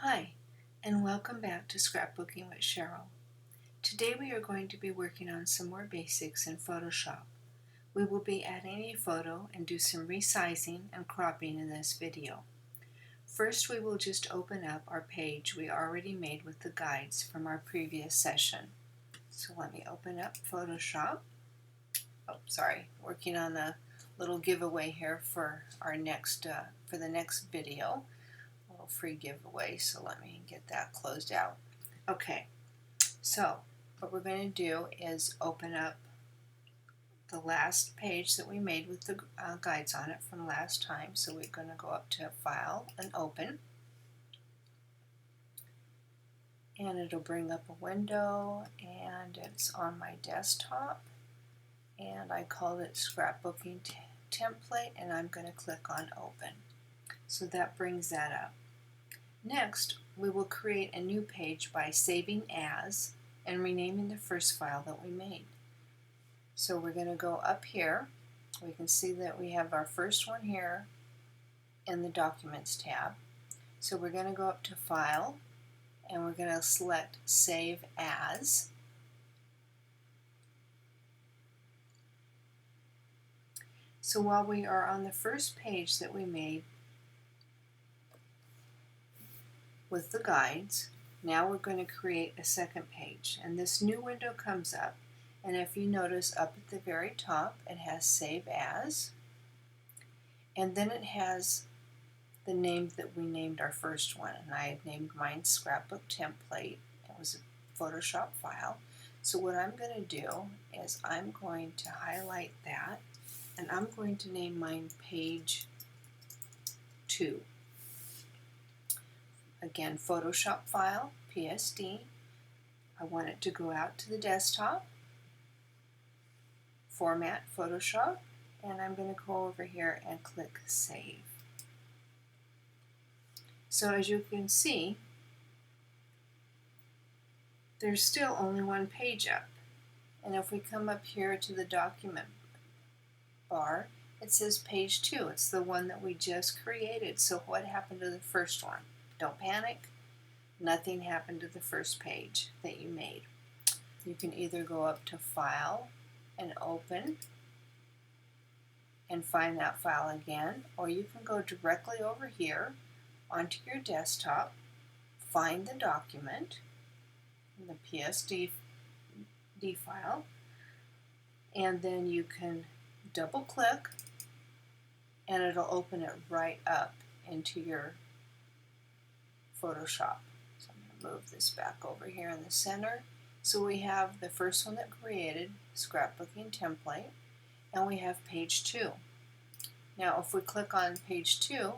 Hi, and welcome back to Scrapbooking with Cheryl. Today we are going to be working on some more basics in Photoshop. We will be adding a photo and do some resizing and cropping in this video. First, we will just open up our page we already made with the guides from our previous session. So let me open up Photoshop. Working on a little giveaway here for our next for the next video. Free giveaway, so let me get that closed out. Okay, so what we're going to do is open up the last page that we made with the guides on it from last time. So we're going to go up to File and Open, and it'll bring up a window, and it's on my desktop, and I called it Scrapbooking Template, and I'm going to click on Open. So that brings that up. Next, we will create a new page by saving as and renaming the first file that we made. So we're going to go up here. We can see that we have our first one here in the Documents tab. So we're going to go up to File, and we're going to select Save As. So while we are on the first page that we made with the guides, now we're going to create a second page, and this new window comes up, and if you notice up at the very top it has Save As, and then it has the name that we named our first one, and I had named mine Scrapbook Template. It was a Photoshop file. So what I'm going to do is I'm going to highlight that, and I'm going to name mine Page 2. Again, Photoshop file, PSD. I want it to go out to the desktop. Format, Photoshop. And I'm going to go over here and click Save. So as you can see, there's still only one page up. And if we come up here to the document bar, it says Page 2. It's the one that we just created. So what happened to the first one? Don't panic. Nothing happened to the first page that you made. You can either go up to File and Open and find that file again, or you can go directly over here onto your desktop, find the document, the PSD file, and then you can double click and it'll open it right up into your Photoshop. So I'm going to move this back over here in the center. So we have the first one that created, Scrapbooking Template, and we have Page 2. Now if we click on Page 2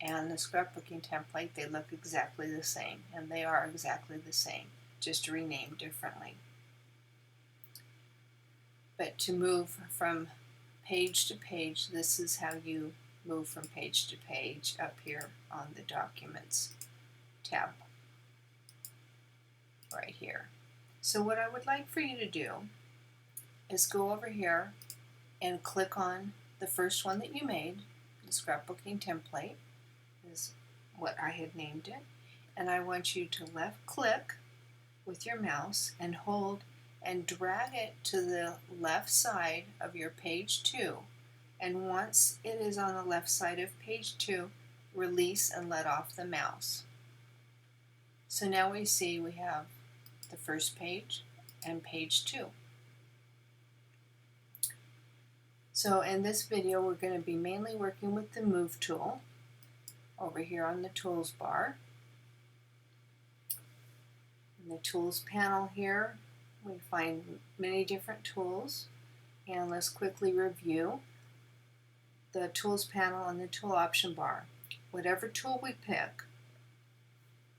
and the Scrapbooking Template, they look exactly the same, and they are exactly the same, just renamed differently. But to move from page to page, this is how you move from page to page up here on the Documents tab right here. So what I would like for you to do is go over here and click on the first one that you made, the Scrapbooking Template is what I had named it, and I want you to left click with your mouse and hold and drag it to the left side of your Page 2. And once it is on the left side of Page 2, release and let off the mouse. So now we see we have the first page and Page 2. So in this video we're going to be mainly working with the Move tool over here on the Tools bar. In the Tools panel here we find many different tools, and let's quickly review the Tools panel and the Tool option bar. Whatever tool we pick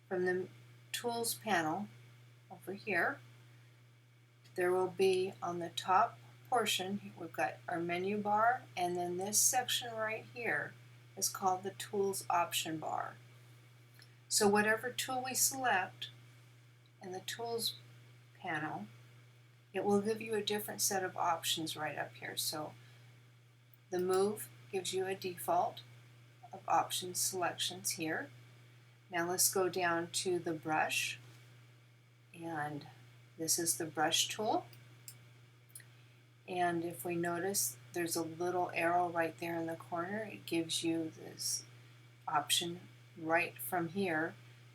from the Tools panel over here, there will be on the top portion, we've got our menu bar, and then this section right here is called the Tools option bar. So whatever tool we select in the Tools panel, it will give you a different set of options right up here. So the Move gives you a default of option selections here. Now let's go down to the brush, and this is the brush tool. And if we notice, there's a little arrow right there in the corner. It gives you this option right from here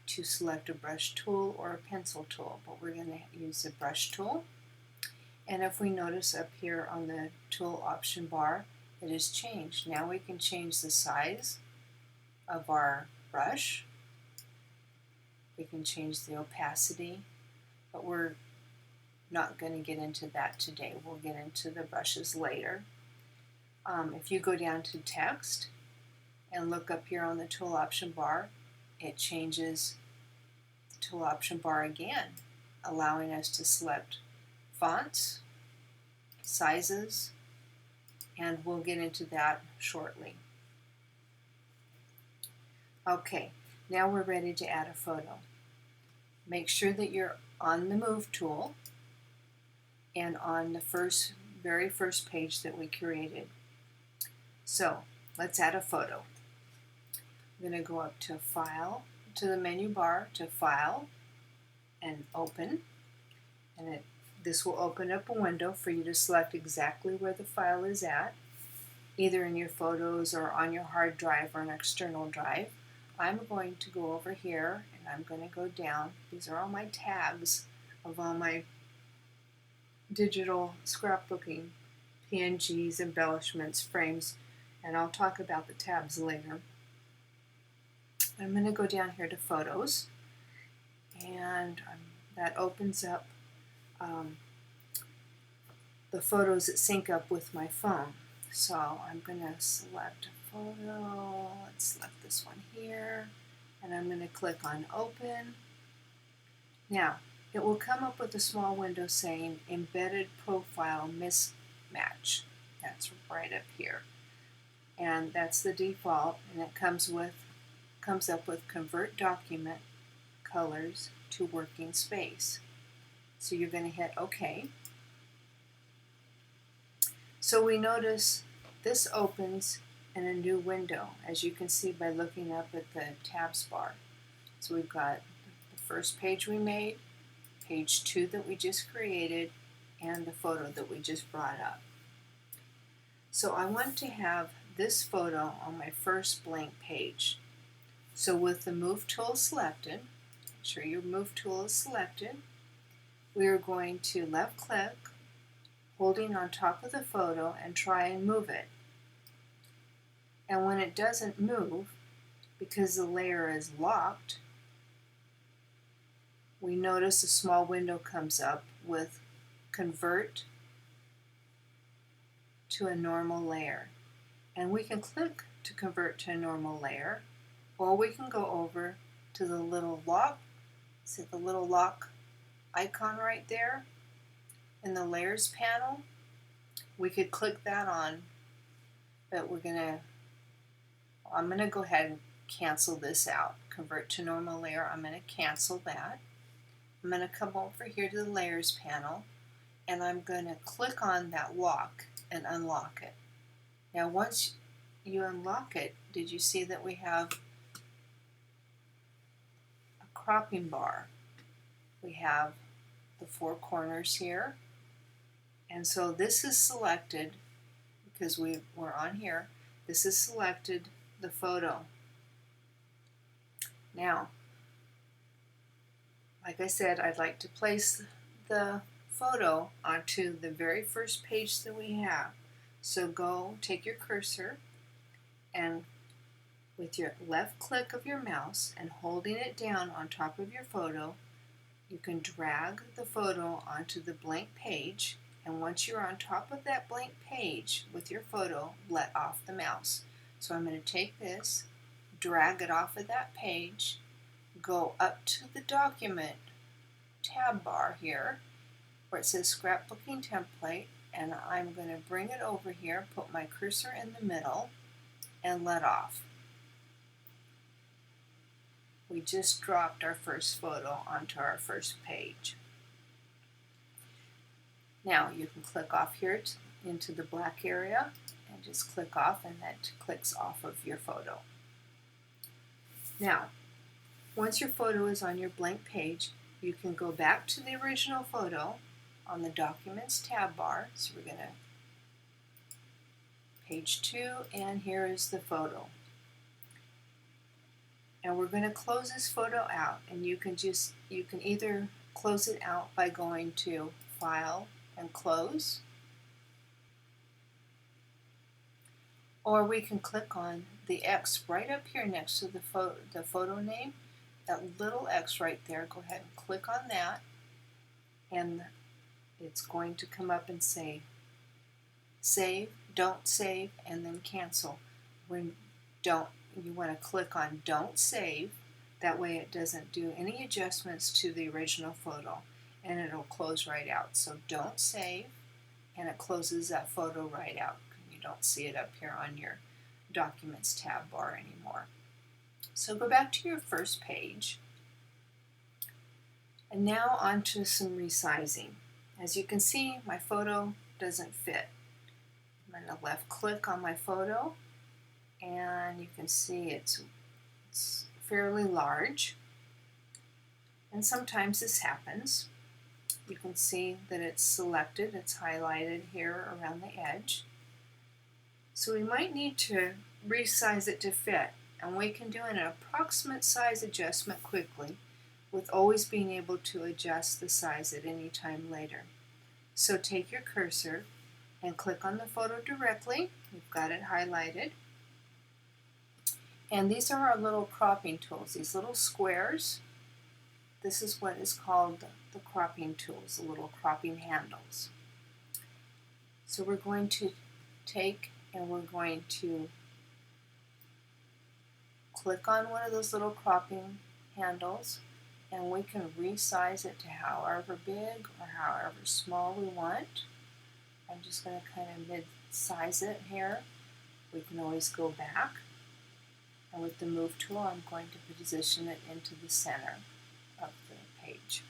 to select a brush tool or a pencil tool, but we're going to use the brush tool. And if we notice up here on the tool option bar, it has changed. Now we can change the size of our brush. We can change the opacity, but we're not going to get into that today. We'll get into the brushes later. If you go down to text and look up here on the tool option bar, it changes the tool option bar again, allowing us to select fonts, sizes, and we'll get into that shortly. Okay, now we're ready to add a photo. Make sure that you're on the Move tool and on the very first page that we created. So let's add a photo. I'm going to go up to File, to the menu bar, to File, and Open. And this will open up a window for you to select exactly where the file is at, either in your photos or on your hard drive or an external drive. I'm going to go over here and I'm going to go down. These are all my tabs of all my digital scrapbooking, PNGs, embellishments, frames, and I'll talk about the tabs later. I'm going to go down here to Photos, and that opens up the photos that sync up with my phone. So I'm going to select a photo. Let's select this one here, and I'm going to click on Open. Now, it will come up with a small window saying Embedded Profile Mismatch. That's right up here. And that's the default, and it comes up with Convert Document Colors to Working Space. So you're going to hit OK. So we notice this opens in a new window, as you can see by looking up at the tabs bar. So we've got the first page we made, page 2 that we just created, and the photo that we just brought up. So I want to have this photo on my first blank page. So with the Move tool selected, make sure your Move tool is selected, we are going to left click, holding on top of the photo, and try and move it. And when it doesn't move, because the layer is locked, we notice a small window comes up with Convert to a normal layer. And we can click to convert to a normal layer, or we can go over to the little lock, see the little lock icon right there in the Layers panel. We could click that on, but I'm going to go ahead and cancel this out. Convert to normal layer, I'm going to cancel that. I'm going to come over here to the Layers panel, and I'm going to click on that lock and unlock it. Now once you unlock it, did you see that we have a cropping bar? We have the 4 corners here, and so this is selected because we're on here. This is selected the photo. Now, like I said, I'd like to place the photo onto the very first page that we have. So take your cursor, and with your left click of your mouse and holding it down on top of your photo, you can drag the photo onto the blank page, and once you're on top of that blank page with your photo, let off the mouse. So I'm going to take this, drag it off of that page, go up to the Document tab bar here where it says Scrapbooking Template, and I'm going to bring it over here, put my cursor in the middle, and let off. We just dropped our first photo onto our first page. Now you can click off here into the black area and just click off, and that clicks off of your photo. Now, Once your photo is on your blank page, you can go back to the original photo on the Documents tab bar. So we're going to page 2, and here is the photo. And we're going to close this photo out, and you can either close it out by going to File and Close, or we can click on the X right up here next to the photo name, that little X right there. Go ahead and click on that, and it's going to come up and say Save, Don't Save, and then Cancel. You want to click on Don't Save. That way it doesn't do any adjustments to the original photo, and it'll close right out. So don't save, and it closes that photo right out. You don't see it up here on your Documents tab bar anymore. So go back to your first page, and now onto some resizing. As you can see, my photo doesn't fit. I'm going to left click on my photo, and you can see it's fairly large, and sometimes this happens. You can see that it's selected, it's highlighted here around the edge. So we might need to resize it to fit, and we can do an approximate size adjustment quickly with always being able to adjust the size at any time later. So take your cursor and click on the photo directly. We've got it highlighted. And these are our little cropping tools, these little squares. This is what is called the cropping tools, the little cropping handles. So we're going to take and we're going to click on one of those little cropping handles, and we can resize it to however big or however small we want. I'm just going to kind of mid-size it here. We can always go back. And with the Move tool, I'm going to position it into the center of the page.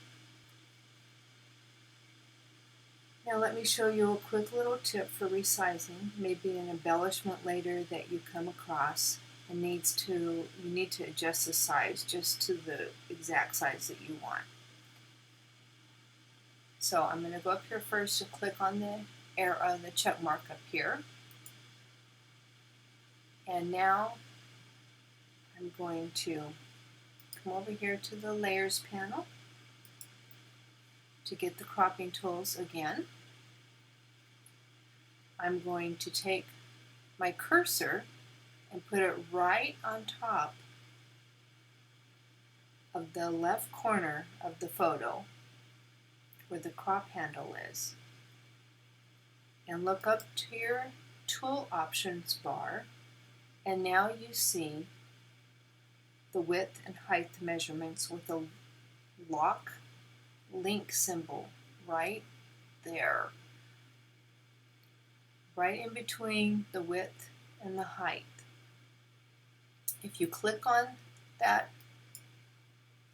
Now let me show you a quick little tip for resizing, maybe an embellishment later that you come across and you need to adjust the size just to the exact size that you want. So I'm going to go up here first and click on the check mark up here. And now I'm going to come over here to the Layers panel to get the cropping tools again. I'm going to take my cursor and put it right on top of the left corner of the photo where the crop handle is. And look up to your tool options bar, and now you see the width and height measurements with a lock link symbol right there, right in between the width and the height. If you click on that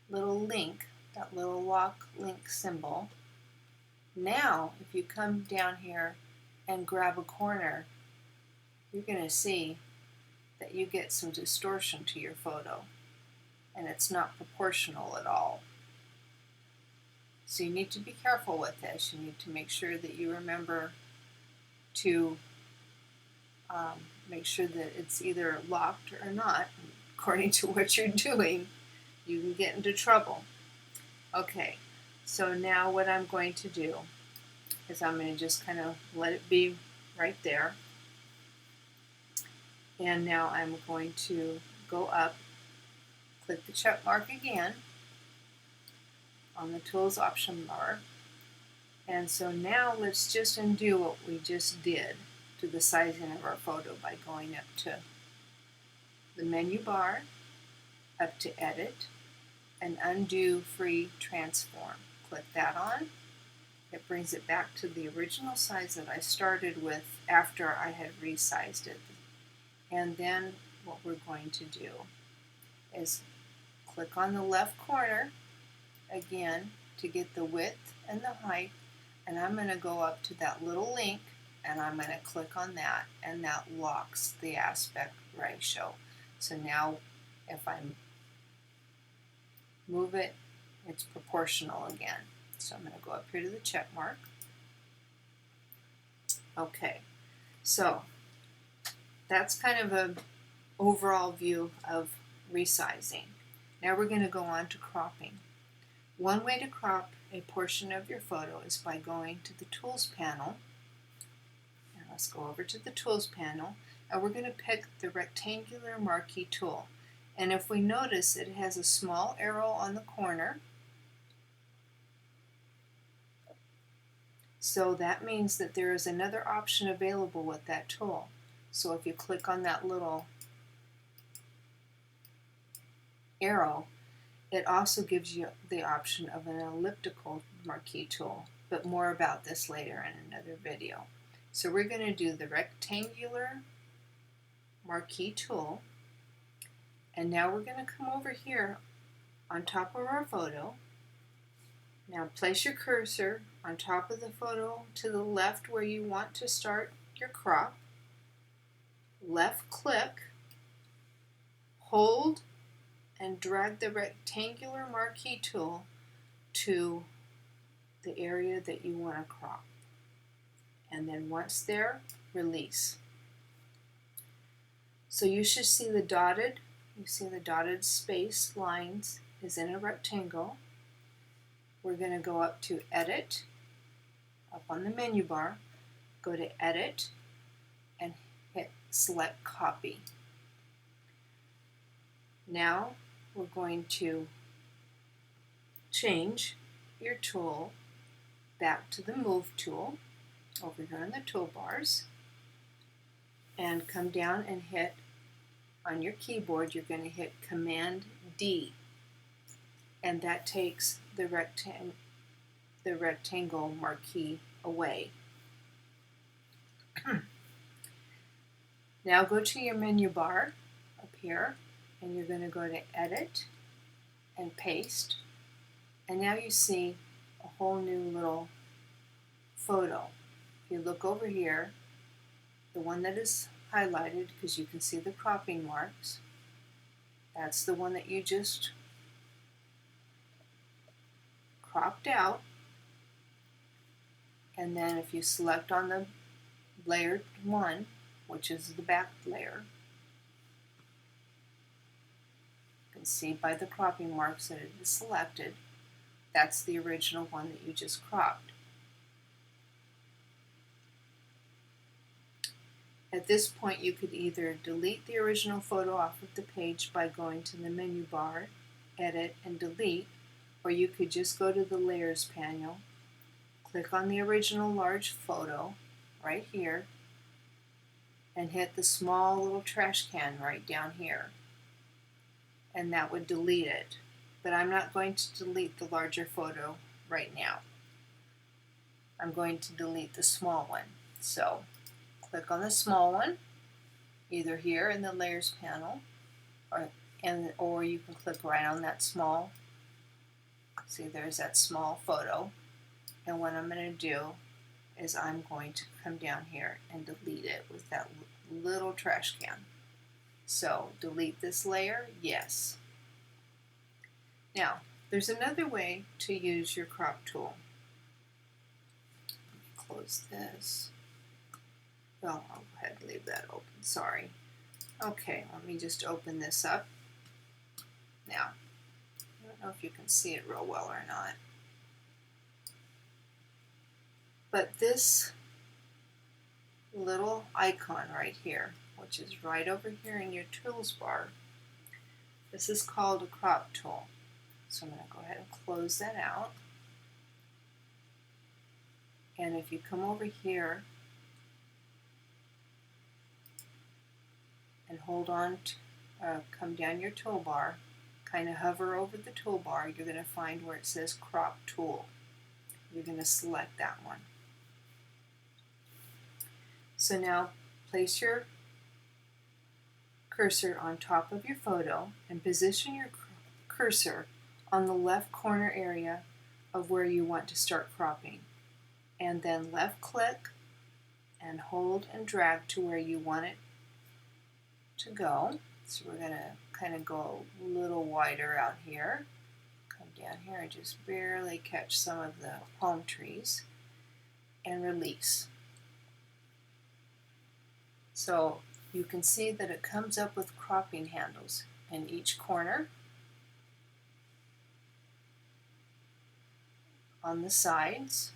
little link, that little lock link symbol, now if you come down here and grab a corner, you're going to see that you get some distortion to your photo, and it's not proportional at all. So you need to be careful with this. You need to make sure that you remember to make sure that it's either locked or not. According to what you're doing, you can get into trouble. Okay, so now what I'm going to do is I'm going to just kind of let it be right there. And now I'm going to go up, click the check mark again on the Tools option bar. And so now let's just undo what we just did to the sizing of our photo by going up to the menu bar, up to Edit, and Undo Free Transform. Click that on. It brings it back to the original size that I started with after I had resized it. And then what we're going to do is click on the left corner again to get the width and the height, and I'm going to go up to that little link and I'm going to click on that, and that locks the aspect ratio. So now if I'm move it, it's proportional again. So I'm going to go up here to the check mark. Okay, so that's kind of an overall view of resizing. Now we're going to go on to cropping. One way to crop a portion of your photo is by going to the Tools panel. Now let's go over to the Tools panel, and we're going to pick the rectangular marquee tool. And if we notice, it has a small arrow on the corner. So that means that there is another option available with that tool. So if you click on that little arrow, it also gives you the option of an elliptical marquee tool, but more about this later in another video. So we're going to do the rectangular marquee tool, and now we're going to come over here on top of our photo. Now place your cursor on top of the photo to the left where you want to start your crop. Left click, hold, and drag the rectangular marquee tool to the area that you want to crop. And then once there, release. So you should see the dotted space lines is in a rectangle. We're going to go up to Edit, up on the menu bar, go to Edit, and hit Select Copy. Now we're going to change your tool back to the Move tool over here in the toolbars, and come down and hit, on your keyboard, you're going to hit Command D, and that takes the rectangle marquee away. Now go to your menu bar up here, and you're going to go to Edit and Paste, and now you see a whole new little photo. If you look over here, the one that is highlighted, because you can see the cropping marks, that's the one that you just cropped out. And then if you select on the layered one, which is the back layer, you can see by the cropping marks that it is selected, that's the original one that you just cropped. At this point, you could either delete the original photo off of the page by going to the menu bar, Edit, and Delete, or you could just go to the Layers panel, click on the original large photo right here, and hit the small little trash can right down here, and that would delete it. But I'm not going to delete the larger photo right now. I'm going to delete the small one. So click on the small one, either here in the Layers panel, or you can click right on that small. See, there's that small photo. And what I'm going to do is I'm going to come down here and delete it with that little trash can. So delete this layer, yes. Now, there's another way to use your crop tool. Let me close this. Well, I'll go ahead and leave that open, sorry. Okay, let me just open this up. Now, I don't know if you can see it real well or not. But this little icon right here, which is right over here in your tools bar, this is called a crop tool. So I'm going to go ahead and close that out. And if you come over here and hold on to, come down your toolbar, kind of hover over the toolbar, you're going to find where it says crop tool. You're going to select that one. So now place your cursor on top of your photo and position your cursor on the left corner area of where you want to start cropping. And then left click and hold and drag to where you want it to go. So we're going to kind of go a little wider out here. come down here and just barely catch some of the palm trees and release. So you can see that it comes up with cropping handles in each corner, on the sides,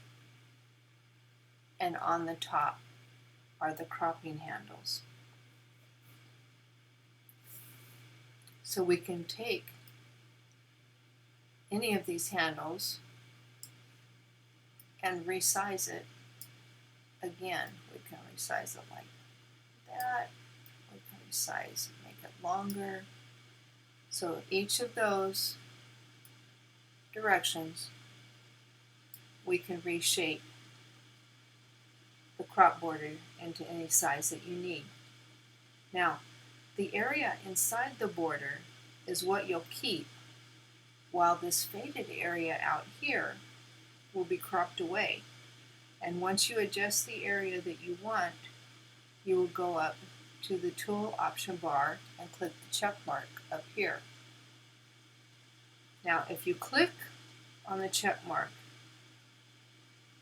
and on the top are the cropping handles. So we can take any of these handles and resize it again. We can resize it like that. We can resize it, make it longer. So each of those directions we can reshape the crop border into any size that you need. Now, the area inside the border is what you'll keep, while this faded area out here will be cropped away. And once you adjust the area that you want, you will go up to the tool option bar and click the check mark up here. Now, if you click on the check mark,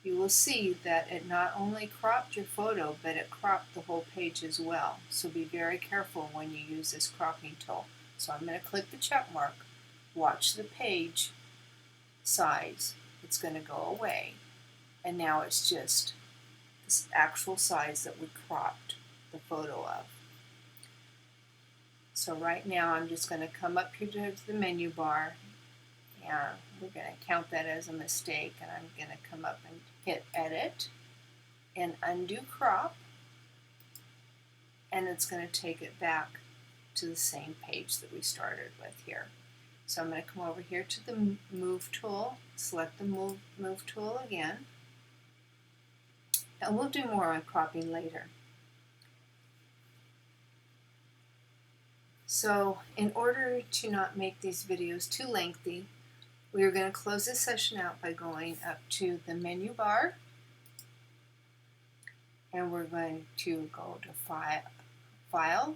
you will see that it not only cropped your photo, but it cropped the whole page as well. So be very careful when you use this cropping tool. So I'm going to click the check mark, watch the page size. It's going to go away, and now it's just this actual size that we cropped the photo of. So right now I'm just going to come up here to the menu bar, and we're going to count that as a mistake, and I'm going to come up and hit edit and undo crop, and it's going to take it back to the same page that we started with here. So I'm going to come over here to the move tool, select the move tool again, and we'll do more on cropping later. So in order to not make these videos too lengthy, we are going to close this session out by going up to the menu bar, and we're going to go to File,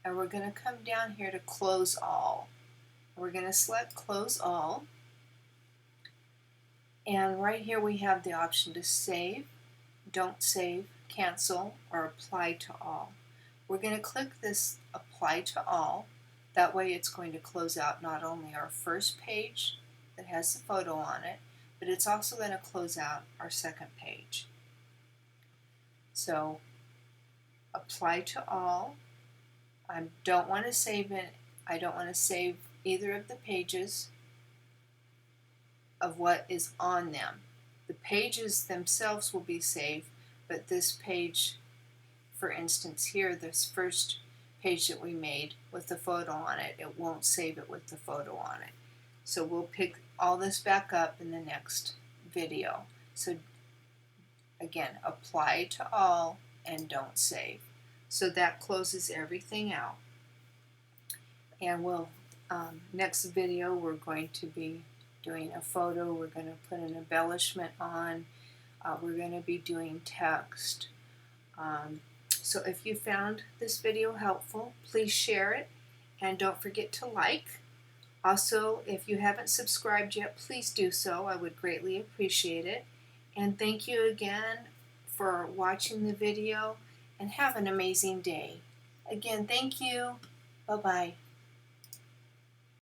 and we're going to come down here to Close All. We're going to select Close All, and right here we have the option to save, don't save, cancel, or apply to all. We're going to click this Apply to All. That way it's going to close out not only our first page that has the photo on it, but it's also going to close out our second page. So apply to all. I don't want to save it. I don't want to save either of the pages of what is on them. The pages themselves will be saved, but this page, for instance here, this first page that we made with the photo on it, it won't save it with the photo on it. So we'll pick all this back up in the next video. So again, apply to all and don't save. So that closes everything out. And we'll next video we're going to be doing a photo. We're going to put an embellishment on. We're going to be doing text. So if you found this video helpful, please share it, and don't forget to like. Also, if you haven't subscribed yet, please do so. I would greatly appreciate it. And thank you again for watching the video, and have an amazing day. Again, thank you. Bye-bye.